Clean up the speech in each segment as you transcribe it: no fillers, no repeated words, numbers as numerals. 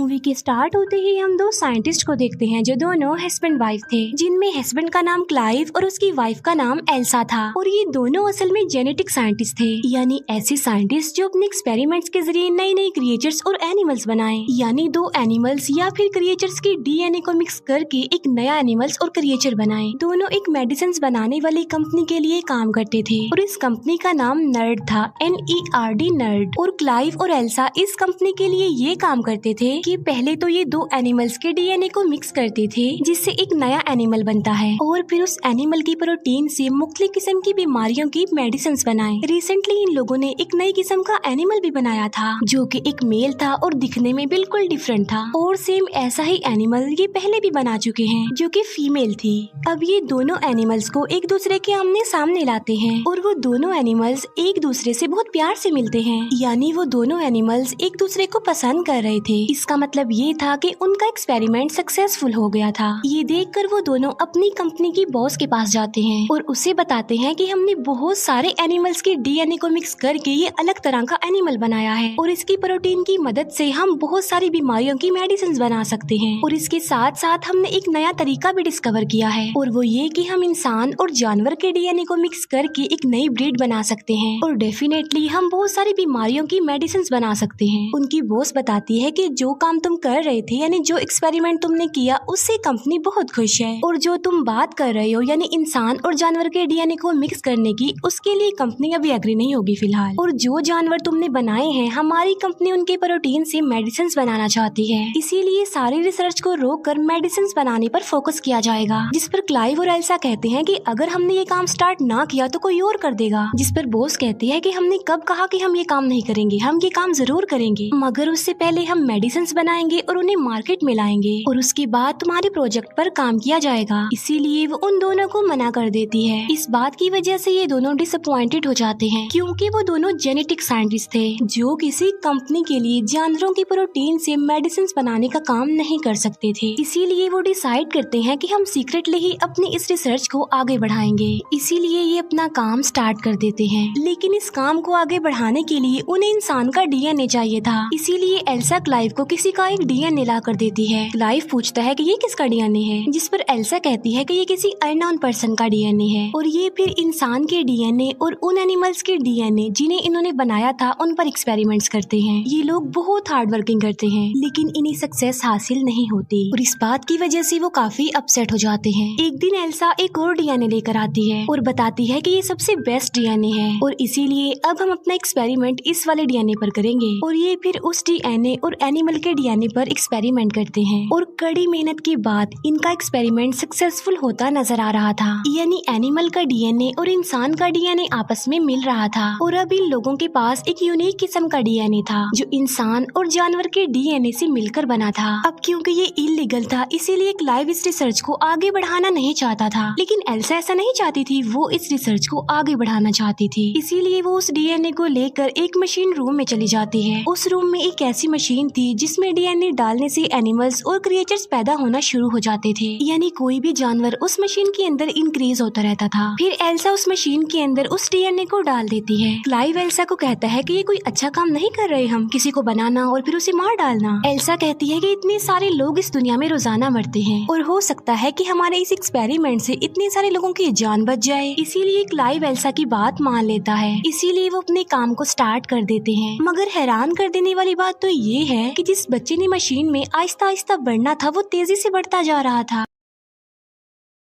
Movie के start होते ही हम दो साइंटिस्ट को देखते हैं जो दोनों हस्बैंड वाइफ थे, जिनमें हस्बैंड का नाम क्लाइव और उसकी वाइफ का नाम एल्सा था। और ये दोनों असल में जेनेटिक साइंटिस्ट थे, यानी ऐसे साइंटिस्ट जो अपने एक्सपेरिमेंट्स के जरिए नई नई क्रिएचर्स और एनिमल्स बनाए, यानी दो एनिमल्स या फिर क्रिएचर्स के डीएनए को मिक्स करके एक नया एनिमल्स और क्रिएचर बनाए। दोनों एक मेडिसिन बनाने वाली कंपनी के लिए काम करते थे और इस कंपनी का नाम नर्ड था, NERD नर्ड। और क्लाइव और एल्सा इस कंपनी के लिए ये काम करते थे कि पहले तो ये दो एनिमल्स के डीएनए को मिक्स करते थे जिससे एक नया एनिमल बनता है, और फिर उस एनिमल की प्रोटीन से मुख्तलिफ किस्म की बीमारियों की मेडिसिन बनाए। रिसेंटली इन लोगों ने एक नई किस्म का एनिमल भी बनाया था जो कि एक मेल था और दिखने में बिल्कुल डिफरेंट था, और सेम ऐसा ही एनिमल ये पहले भी बना चुके हैं जो कि फीमेल थी। अब ये दोनों एनिमल्स को एक दूसरे के आमने सामने लाते हैं और वो दोनों एनिमल्स एक दूसरे से बहुत प्यार से मिलते हैं, यानी वो दोनों एनिमल्स एक दूसरे को पसंद कर रहे थे। इसका मतलब ये था कि उनका एक्सपेरिमेंट सक्सेसफुल हो गया था। ये देखकर वो दोनों अपनी कंपनी की बॉस के पास जाते हैं और उसे बताते हैं कि हमने बहुत सारे एनिमल्स के डीएनए को मिक्स करके ये अलग तरह का एनिमल बनाया है और इसकी प्रोटीन की मदद से हम बहुत सारी बीमारियों की मेडिसिन बना सकते हैं। और इसके साथ साथ हमने एक नया तरीका भी डिस्कवर किया है, और वो ये कि हम इंसान और जानवर के डीएनए को मिक्स करके एक नई ब्रीड बना सकते हैं और डेफिनेटली हम बहुत सारी बीमारियों की मेडिसिन बना सकते हैं। उनकी बॉस बताती है कि जो काम तुम कर रहे थे, यानी जो एक्सपेरिमेंट तुमने किया, उससे कंपनी बहुत खुश है, और जो तुम बात कर रहे हो यानी इंसान और जानवर के डीएनए को मिक्स करने की, उसके लिए कंपनी अभी एग्री नहीं होगी फिलहाल। और जो जानवर तुमने बनाए हैं, हमारी कंपनी उनके प्रोटीन से मेडिसिन बनाना चाहती है, इसीलिए सारी रिसर्च को रोक कर मेडिसिन बनाने पर फोकस किया जाएगा। जिस पर क्लाइव और एल्सा कहते हैं कि अगर हमने ये काम स्टार्ट ना किया तो कोई और कर देगा। जिस पर बॉस कहती है कि हमने कब कहा कि हम ये काम नहीं करेंगे, हम ये काम जरूर करेंगे, मगर उससे पहले हम मेडिसिन बनाएंगे और उन्हें मार्केट में लाएंगे और उसके बाद तुम्हारे प्रोजेक्ट पर काम किया जाएगा। इसीलिए वो उन दोनों को मना कर देती है। इस बात की वजह से ये दोनों डिसअपॉइंटेड हो जाते हैं, क्योंकि वो दोनों जेनेटिक साइंटिस्ट थे जो किसी कंपनी के लिए जानवरों की प्रोटीन से मेडिसिन बनाने का काम नहीं कर सकते थे। इसीलिए वो डिसाइड करते हैं कि हम सीक्रेटली ही अपनी इस रिसर्च को आगे बढ़ाएंगे। इसीलिए ये अपना काम स्टार्ट कर देते हैं, लेकिन इस काम को आगे बढ़ाने के लिए उन्हें इंसान का डीएनए चाहिए था। इसीलिए एल्सा क्लाइव को किसी का एक डीएनए ला कर देती है। क्लाइव पूछता है कि ये किसका डीएनए है, जिस पर एल्सा कहती है कि ये किसी अननोन पर्सन का डीएनए है, और ये फिर इंसान के डीएनए और उन एनिमल्स के डीएनए जिन्हें इन्होंने बनाया था उन पर एक्सपेरिमेंट्स करते हैं। ये लोग बहुत हार्ड वर्किंग करते हैं, लेकिन इन्हें सक्सेस हासिल नहीं होती और इस बात की वजह से वो काफी अपसेट हो जाते हैं। एक दिन एल्सा एक और डीएनए लेकर आती है और बताती है कि ये सबसे बेस्ट डीएनए है और इसीलिए अब हम अपना एक्सपेरिमेंट इस वाले डीएनए पर करेंगे। और ये फिर उस डीएनए और एनिमल के डीएनए पर एक्सपेरिमेंट करते हैं और कड़ी मेहनत के बाद इनका एक्सपेरिमेंट सक्सेसफुल होता नजर आ रहा था, यानी एनिमल का डीएनए और इंसान का डीएनए आपस में मिल रहा था। और अब इन लोगों के पास एक यूनिक किस्म का डीएनए था जो इंसान और जानवर के डीएनए से मिलकर बना था। अब क्योंकि ये इलीगल था, इसीलिए क्लाइव इस रिसर्च को आगे बढ़ाना नहीं चाहता था, लेकिन एल्सा ऐसा नहीं चाहती थी, वो इस रिसर्च को आगे बढ़ाना चाहती थी। इसीलिए वो उस डीएनए को लेकर एक मशीन रूम में चली जाती है। उस रूम में एक ऐसी मशीन थी जिसमें डीएनए डालने से एनिमल्स और क्रिएचर्स पैदा होना शुरू हो जाते थे, यानी कोई भी जानवर उस मशीन के अंदर इंक्रीज होता रहता था। फिर एल्सा उस मशीन के अंदर उस डीएनए को डाल देती है। क्लाइव एल्सा को कहता है कि ये कोई अच्छा काम नहीं कर रहे हम, किसी को बनाना और फिर उसे मार डालना। एल्सा कहती है कि इतने सारे लोग इस दुनिया में रोजाना मरते हैं और हो सकता है कि हमारे इस एक्सपेरिमेंट से इतने सारे लोगों की जान बच जाए। इसीलिए क्लाइव एल्सा की बात मान लेता है, इसीलिए वो अपने काम को स्टार्ट कर देते हैं। मगर हैरान कर देने वाली बात तो ये है कि जिस बच्चे ने मशीन में आहिस्ता आहिस्ता बढ़ना था, वो तेजी से बढ़ता जा रहा था।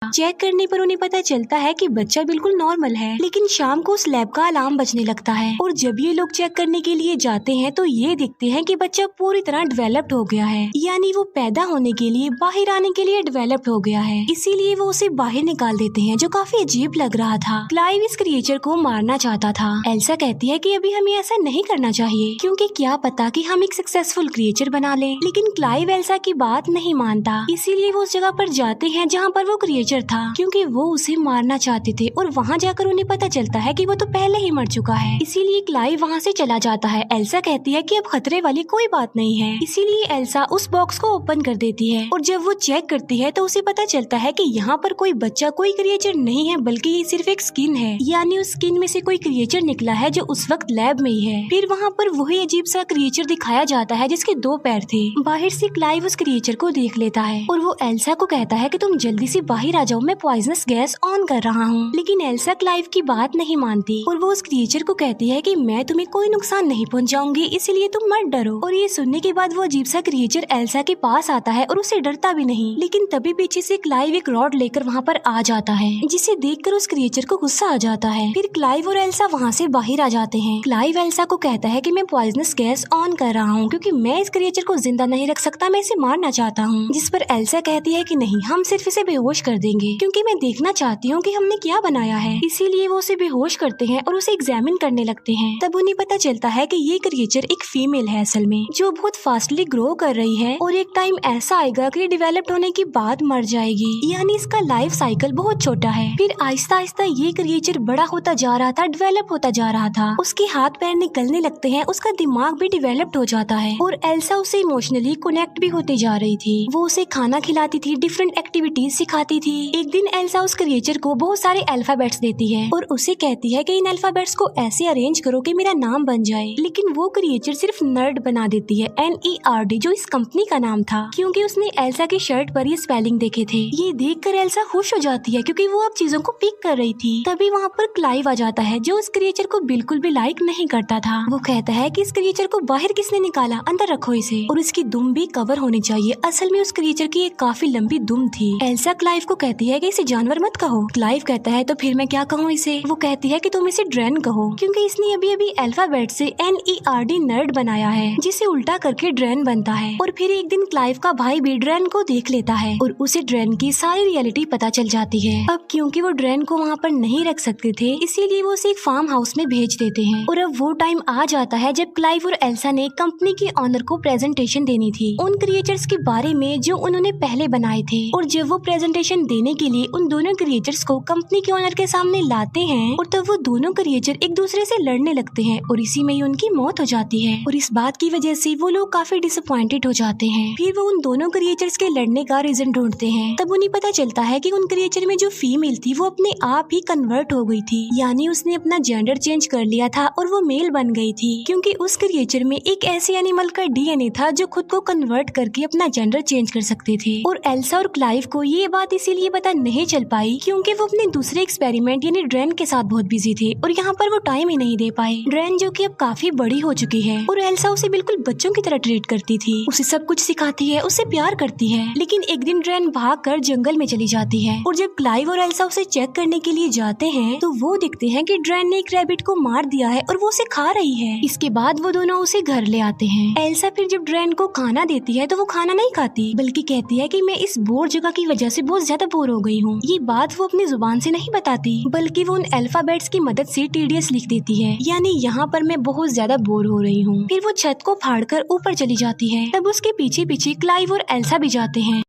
चेक करने पर उन्हें पता चलता है कि बच्चा बिल्कुल नॉर्मल है, लेकिन शाम को उस लैब का अलार्म बजने लगता है और जब ये लोग चेक करने के लिए जाते हैं तो ये देखते हैं कि बच्चा पूरी तरह डेवलप्ड हो गया है, यानी वो पैदा होने के लिए, बाहर आने के लिए डेवलप्ड हो गया है। इसीलिए वो उसे बाहर निकाल देते हैं, जो काफी अजीब लग रहा था। क्लाइव इस क्रिएचर को मारना चाहता था। एल्सा कहती है कि अभी हमें ऐसा नहीं करना चाहिए, क्योंकि क्या पता कि हम एक सक्सेसफुल क्रिएचर बना लें, लेकिन क्लाइव एल्सा की बात नहीं मानता। इसीलिए वो उस जगह पर जाते हैं जहाँ पर वो क्रिएचर था क्योंकि वो उसे मारना चाहते थे और वहाँ जाकर उन्हें पता चलता है कि वो तो पहले ही मर चुका है। इसीलिए क्लाइव वहाँ से चला जाता है। एल्सा कहती है कि अब खतरे वाली कोई बात नहीं है। इसीलिए एल्सा उस बॉक्स को ओपन कर देती है और जब वो चेक करती है तो उसे पता चलता है कि यहाँ पर कोई बच्चा, कोई क्रिएचर नहीं है, बल्कि ये सिर्फ एक स्किन है। यानी उस स्किन में से कोई क्रिएचर निकला है जो उस वक्त लैब में ही है। फिर वहाँ पर वही अजीब सा क्रिएचर दिखाया जाता है जिसके 2 पैर थे। बाहर से क्लाइव उस क्रिएचर को देख लेता है और वो एल्सा को कहता है कि तुम जल्दी से बाहर आ जाओ, मैं पॉइजनस गैस ऑन कर रहा हूँ। लेकिन एल्सा क्लाइव की बात नहीं मानती और वो उस क्रिएचर को कहती है कि मैं तुम्हें कोई नुकसान नहीं पहुँचाऊंगी, इसलिए तुम मत डरो। और ये सुनने के बाद वो अजीब सा क्रिएचर एल्सा के पास आता है और उसे डरता भी नहीं। लेकिन तभी पीछे से क्लाइव एक रॉड लेकर वहाँ पर आ जाता है, जिसे देखकर उस क्रिएचर को गुस्सा आ जाता है। फिर क्लाइव और एल्सा वहाँ से बाहर आ जाते हैं। क्लाइव एल्सा को कहता है कि मैं पॉइजनस गैस ऑन कर रहा हूँ क्योंकि मैं इस क्रिएचर को जिंदा नहीं रख सकता, मैं इसे मारना चाहता हूँ। जिस पर एल्सा कहती है कि नहीं, हम सिर्फ इसे बेहोश कर देंगे क्योंकि मैं देखना चाहती हूँ कि हमने क्या बनाया है। इसीलिए वो उसे बेहोश करते हैं और उसे एग्जामिन करने लगते हैं। तब उन्हें पता चलता है कि ये क्रिएचर एक फीमेल है असल में, जो बहुत फास्टली ग्रो कर रही है और एक टाइम ऐसा आएगा कि डेवलप्ड होने के बाद मर जाएगी। यानी इसका लाइफ साइकिल बहुत छोटा है। फिर आहिस्ता आहिस्ता ये क्रिएचर बड़ा होता जा रहा था, डेवलप होता जा रहा था। उसके हाथ पैर निकलने लगते हैं, उसका दिमाग भी डेवलप्ड हो जाता है और एल्सा उसे इमोशनली कनेक्ट भी होते जा रही थी। वो उसे खाना खिलाती थी, डिफरेंट एक्टिविटीज सिखाती थी। एक दिन एल्सा उस क्रिएचर को बहुत सारे अल्फाबेट्स देती है और उसे कहती है कि इन अल्फाबेट्स को ऐसे अरेंज करो कि मेरा नाम बन जाए। लेकिन वो क्रिएचर सिर्फ नर्ड बना देती है, NERD, जो इस कंपनी का नाम था क्योंकि उसने एल्सा की शर्ट पर ये स्पेलिंग देखे थे। ये देखकर एल्सा खुश हो जाती है क्योंकि वो अब चीजों को पिक कर रही थी। तभी वहाँ पर क्लाइव आ जाता है जो उस क्रिएचर को बिल्कुल भी लाइक नहीं करता था। वो कहता है कि इस क्रिएचर को बाहर किसने निकाला, अंदर रखो इसे, और इसकी दुम भी कवर होनी चाहिए। असल में उस क्रिएचर की एक काफी लंबी दुम थी। एल्सा क्लाइव को कहती है कि इसे जानवर मत कहो। क्लाइव कहता है तो फिर मैं क्या कहूँ इसे? वो कहती है कि तुम इसे ड्रैन कहो क्योंकि इसने अभी अभी अल्फाबेट से NERD नर्ड बनाया है, जिसे उल्टा करके ड्रैन बनता है। और फिर एक दिन क्लाइव का भाई भी ड्रैन को देख लेता है और उसे ड्रैन की सारी रियलिटी पता चल जाती है। अब क्योंकि वो ड्रैन को वहाँ पर नहीं रख सकते थे, इसीलिए वो उसे एक फार्म हाउस में भेज देते हैं। और अब वो टाइम आ जाता है जब क्लाइव और एल्सा ने कंपनी के ऑनर को प्रेजेंटेशन देनी थी उन क्रिएचर्स के बारे में जो उन्होंने पहले बनाए थे। और जब वो प्रेजेंटेशन देने के लिए उन दोनों क्रिएचर्स को कंपनी के ऑनर के सामने लाते हैं और तब वो दोनों क्रिएचर एक दूसरे से लड़ने लगते हैं और इसी में ही उनकी मौत हो जाती है। और इस बात की वजह से वो लोग काफी डिसअपॉइंटेड हो जाते हैं। फिर वो उन दोनों क्रिएचर्स के लड़ने का रीजन ढूंढते हैं। तब उन्हें पता चलता है कि उन क्रिएचर में जो फीमेल थी वो अपने आप ही कन्वर्ट हो गई थी, यानी उसने अपना जेंडर चेंज कर लिया था और वो मेल बन गई थी क्योंकि उस क्रिएचर में एक ऐसे एनिमल का DNA था जो खुद को कन्वर्ट करके अपना जेंडर चेंज कर सकते थे। और एल्सा और क्लाइव को ये बात इसीलिए पता नहीं चल पाई क्योंकि वो अपने दूसरे एक्सपेरिमेंट यानी ड्रैन के साथ बहुत बिजी थे और यहाँ पर वो टाइम ही नहीं दे पाए। ड्रैन जो कि अब काफी बड़ी हो चुकी है और एल्सा उसे बिल्कुल बच्चों की तरह ट्रीट करती थी, उसे सब कुछ सिखाती है, उससे प्यार करती है। लेकिन एक दिन ड्रैन भागकर जंगल में चली जाती है और जब क्लाइव और एल्सा उसे चेक करने के लिए जाते हैं तो वो दिखते हैं कि ड्रैन ने एक रैबिट को मार दिया है और वो उसे खा रही है। इसके बाद वो दोनों उसे घर ले आते हैं। एल्सा फिर जब ड्रैन को खाना देती है तो वो खाना नहीं खाती बल्कि कहती है कि मैं इस बोर जगह की वजह से बहुत ज्यादा बोर हो गई हूँ। ये बात वो अपनी जुबान से नहीं बताती बल्कि वो उन अल्फाबेट्स की मदद से TDS लिख देती है, यानी यहाँ पर मैं बहुत ज्यादा बोर हो रही हूँ। फिर वो छत को फाड़कर ऊपर चली जाती है। तब उसके पीछे पीछे क्लाइव और एल्सा भी जाते हैं।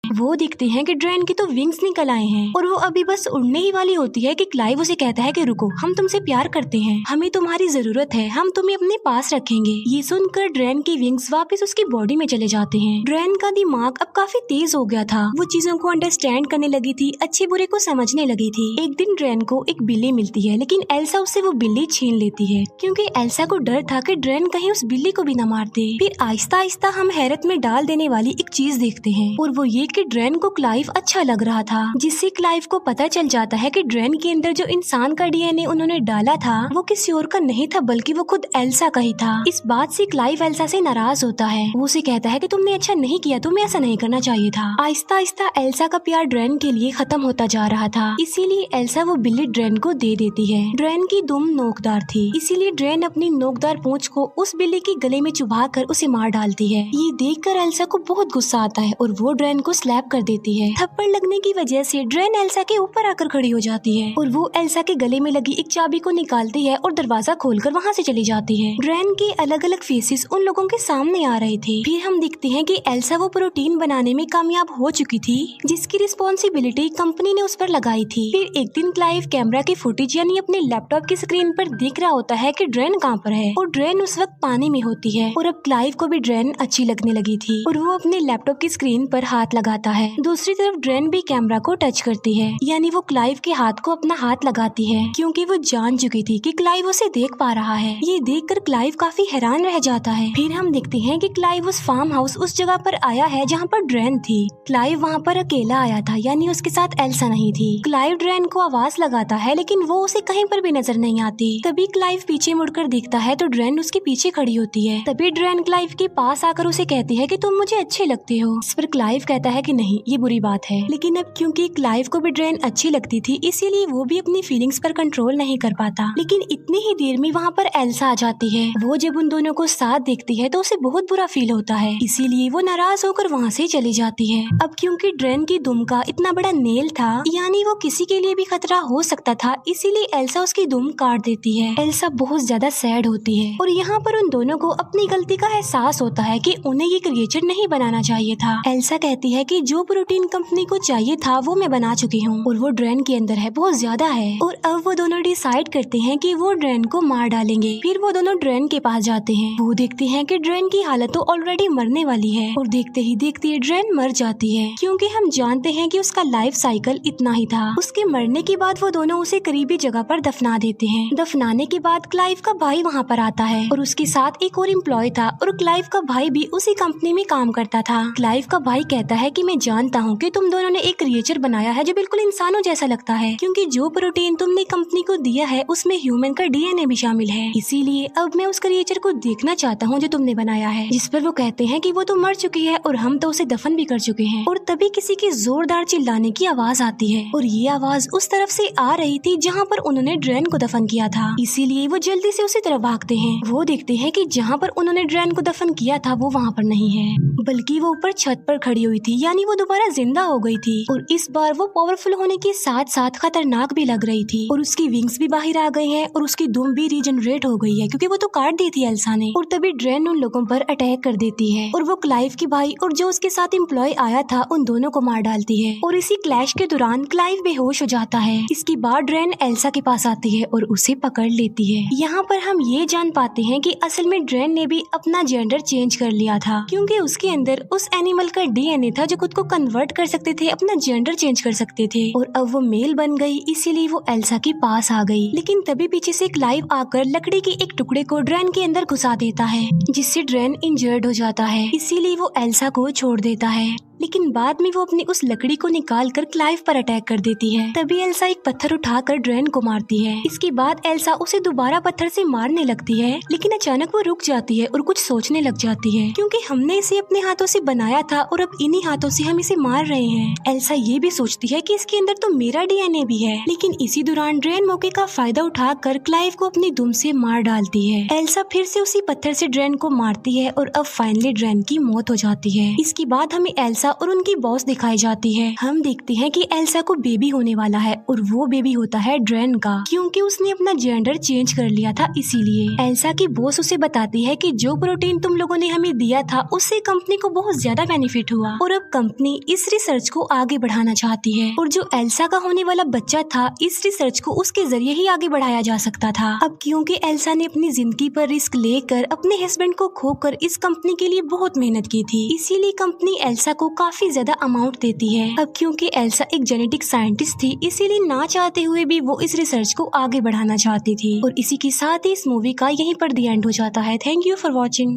वो दिखते हैं कि ड्रैन की तो विंग्स निकल आए हैं और वो अभी बस उड़ने ही वाली होती है कि क्लाइव उसे कहता है कि रुको, हम तुमसे प्यार करते हैं, हमें तुम्हारी जरूरत है, हम तुम्हें अपने पास रखेंगे। ये सुनकर ड्रैन की विंग्स वापस उसकी बॉडी में चले जाते हैं। ड्रैन का दिमाग अब काफी तेज हो गया था, वो चीजों को अंडरस्टैंड करने लगी थी, अच्छे बुरे को समझने लगी थी। एक दिन ड्रैन को एक बिल्ली मिलती है लेकिन एल्सा उससे वो बिल्ली छीन लेती है क्योंकि एल्सा को डर था कि ड्रैन कहीं उस बिल्ली को भी न मार दे। फिर आहिस्ता आहिस्ता हम हैरत में डाल देने वाली एक चीज देखते हैं और वो ये कि ड्रैन को क्लाइव अच्छा लग रहा था, जिससे क्लाइव को पता चल जाता है कि ड्रैन के अंदर जो इंसान का DNA उन्होंने डाला था वो किसी और का नहीं था बल्कि वो खुद एल्सा का ही था। इस बात से क्लाइव एल्सा से नाराज होता है। वो उसे कहता है कि तुमने अच्छा नहीं किया, तुम्हें ऐसा नहीं करना चाहिए था। आहिस्ता आहिस्ता एल्सा का प्यार ड्रैन के लिए खत्म होता जा रहा था, इसीलिए एल्सा वो बिल्ली ड्रैन को दे देती है। ड्रैन की दुम नोकदार थी, इसीलिए ड्रैन अपनी नोकदार पूंछ को उस बिल्ली के गले में चुभा कर उसे मार डालती है। ये देखकर एल्सा को बहुत गुस्सा आता है और वो ड्रैन को स्लैप स्लैप कर देती है। थप्पड़ लगने की वजह से ड्रेन एल्सा के ऊपर आकर खड़ी हो जाती है और वो एल्सा के गले में लगी एक चाबी को निकालती है और दरवाजा खोलकर वहाँ से चली जाती है। ड्रेन के अलग अलग फेसेस उन लोगों के सामने आ रहे थे। फिर हम देखते हैं कि एल्सा वो प्रोटीन बनाने में कामयाब हो चुकी थी जिसकी रिस्पॉन्सिबिलिटी कंपनी ने उस पर लगाई थी। फिर एक दिन क्लाइव कैमरा की फुटेज यानी अपने लैपटॉप की स्क्रीन पर देख रहा होता है कि ड्रेन कहाँ पर है और ड्रेन उस वक्त पानी में होती है और अब क्लाइव को भी ड्रेन अच्छी लगने लगी थी और वो अपने लैपटॉप की स्क्रीन पर हाथ लगाता है। दूसरी तरफ ड्रेन भी कैमरा को टच करती है यानी वो क्लाइव के हाथ को अपना हाथ लगाती है क्योंकि वो जान चुकी थी कि क्लाइव उसे देख पा रहा है। ये देखकर क्लाइव काफी हैरान रह जाता है। फिर हम देखते हैं कि क्लाइव उस फार्म हाउस उस जगह पर आया है जहाँ पर ड्रेन थी। क्लाइव वहाँ पर अकेला आया था यानी उसके साथ एल्सा नहीं थी। क्लाइव ड्रेन को आवाज लगाता है लेकिन वो उसे कहीं पर भी नजर नहीं आती। तभी क्लाइव पीछे मुड़कर देखता है तो ड्रेन उसके पीछे खड़ी होती है। तभी ड्रेन क्लाइव के पास आकर उसे कहती है कि तुम मुझे अच्छे लगते हो। इस पर क्लाइव कहता है कि नहीं, ये बुरी बात है। लेकिन अब क्योंकि क्लाइव को भी ड्रेन अच्छी लगती थी इसीलिए वो भी अपनी फीलिंग्स पर कंट्रोल नहीं कर पाता। लेकिन इतनी ही देर में वहाँ पर एल्सा आ जाती है। वो जब उन दोनों को साथ देखती है तो उसे बहुत बुरा फील होता है, इसीलिए वो नाराज होकर वहाँ से चली जाती है। अब क्योंकि ड्रेन की दुम का इतना बड़ा नेल था यानी वो किसी के लिए भी खतरा हो सकता था, इसीलिए एल्सा उसकी दुम काट देती है। एल्सा बहुत ज्यादा सैड होती है और यहाँ पर उन दोनों को अपनी गलती का एहसास होता है कि उन्हें ये क्रिएचर नहीं बनाना चाहिए था। एल्सा कहती है कि जो प्रोटीन कंपनी को चाहिए था वो मैं बना चुकी हूँ और वो ड्रेन के अंदर है, बहुत ज्यादा है। और अब वो दोनों डिसाइड करते हैं कि वो ड्रेन को मार डालेंगे। फिर वो दोनों ड्रेन के पास जाते हैं। वो देखते हैं कि ड्रेन की हालत तो ऑलरेडी मरने वाली है और देखते ही देखते ड्रेन मर जाती है क्योंकि हम जानते हैं कि उसका लाइफ साइकिल इतना ही था। उसके मरने के बाद वो दोनों उसे करीबी जगह पर दफना देते हैं। दफनाने के बाद क्लाइव का भाई वहाँ पर आता है और उसके साथ एक और एम्प्लॉय था और क्लाइव का भाई भी उसी कंपनी में काम करता था। क्लाइव का भाई कहता है कि मैं जानता हूँ कि तुम दोनों ने एक क्रिएचर बनाया है जो बिल्कुल इंसानों जैसा लगता है क्योंकि जो प्रोटीन तुमने कंपनी को दिया है उसमें ह्यूमन का डीएनए भी शामिल है, इसीलिए अब मैं उस क्रिएचर को देखना चाहता हूँ जो तुमने बनाया है। जिस पर वो कहते हैं कि वो तो मर चुकी है और हम तो उसे दफन भी कर चुके हैं। और तभी किसी की जोरदार चिल्लाने की आवाज आती है और ये आवाज उस तरफ से आ रही थी जहाँ पर उन्होंने ड्रेन को दफन किया था, इसीलिए वो जल्दी से उसी तरफ भागते हैं। वो देखते हैं कि जहाँ पर उन्होंने ड्रेन को दफन किया था वो वहाँ पर नहीं है बल्कि वो ऊपर छत पर खड़ी हुई थी यानी वो दोबारा जिंदा हो गई थी और इस बार वो पावरफुल होने के साथ साथ खतरनाक भी लग रही थी और उसकी विंग्स भी बाहर आ गई हैं और उसकी दुम भी रीजनरेट हो गई है क्योंकि वो तो काट दी थी एल्सा ने। और तभी ड्रेन उन लोगों पर अटैक कर देती है और वो क्लाइव के भाई और जो उसके साथ एम्प्लॉय आया था उन दोनों को मार डालती है और इसी क्लैश के दौरान क्लाइव बेहोश हो जाता है। इसके बाद ड्रेन एल्सा के पास आती है और उसे पकड़ लेती है। यहाँ पर हम ये जान पाते हैं कि असल में ड्रेन ने भी अपना जेंडर चेंज कर लिया था क्योंकि उसके अंदर उस एनिमल का डीएनए था जो खुद को कन्वर्ट कर सकते थे, अपना जेंडर चेंज कर सकते थे और अब वो मेल बन गई, इसीलिए वो एल्सा के पास आ गई। लेकिन तभी पीछे से क्लाइव आकर लकड़ी के एक टुकड़े को ड्रेन के अंदर घुसा देता है जिससे ड्रेन इंजर्ड हो जाता है, इसीलिए वो एल्सा को छोड़ देता है। लेकिन बाद में वो अपनी उस लकड़ी को निकाल कर क्लाइव पर अटैक कर देती है। तभी एल्सा एक पत्थर उठाकर ड्रेन को मारती है। इसके बाद एल्सा उसे दोबारा पत्थर से मारने लगती है लेकिन अचानक वो रुक जाती है और कुछ सोचने लग जाती है क्योंकि हमने इसे अपने हाथों से बनाया था और अब इन्हीं हाथों से हम इसे मार रहे हैं। एल्सा ये भी सोचती है कि इसके अंदर तो मेरा डीएनए भी है। लेकिन इसी दौरान ड्रेन मौके का फायदा उठाकर क्लाइव को अपनी दुम से मार डालती है। एल्सा फिर से उसी पत्थर से ड्रेन को मारती है और अब फाइनली ड्रेन की मौत हो जाती है। इसके बाद हमें एल्सा और उनकी बॉस दिखाई जाती है। हम देखते हैं कि एल्सा को बेबी होने वाला है और वो बेबी होता है ड्रेन का क्योंकि उसने अपना जेंडर चेंज कर लिया था, इसीलिए। एल्सा की बॉस उसे बताती है कि जो प्रोटीन तुम लोगों ने हमें दिया था उससे कंपनी को बहुत ज्यादा बेनिफिट हुआ और अब कंपनी इस रिसर्च को आगे बढ़ाना चाहती है और जो एल्सा का होने वाला बच्चा था इस रिसर्च को उसके जरिए ही आगे बढ़ाया जा सकता था। अब क्योंकि एल्सा ने अपनी जिंदगी पर रिस्क लेकर अपने हस्बैंड को खोकर इस कंपनी के लिए बहुत मेहनत की थी, इसीलिए कंपनी एल्सा को काफी ज्यादा अमाउंट देती है। अब क्योंकि एल्सा एक जेनेटिक साइंटिस्ट थी इसीलिए ना चाहते हुए भी वो इस रिसर्च को आगे बढ़ाना चाहती थी। और इसी के साथ ही इस मूवी का यहीं पर द एंड हो जाता है। Thank you for watching.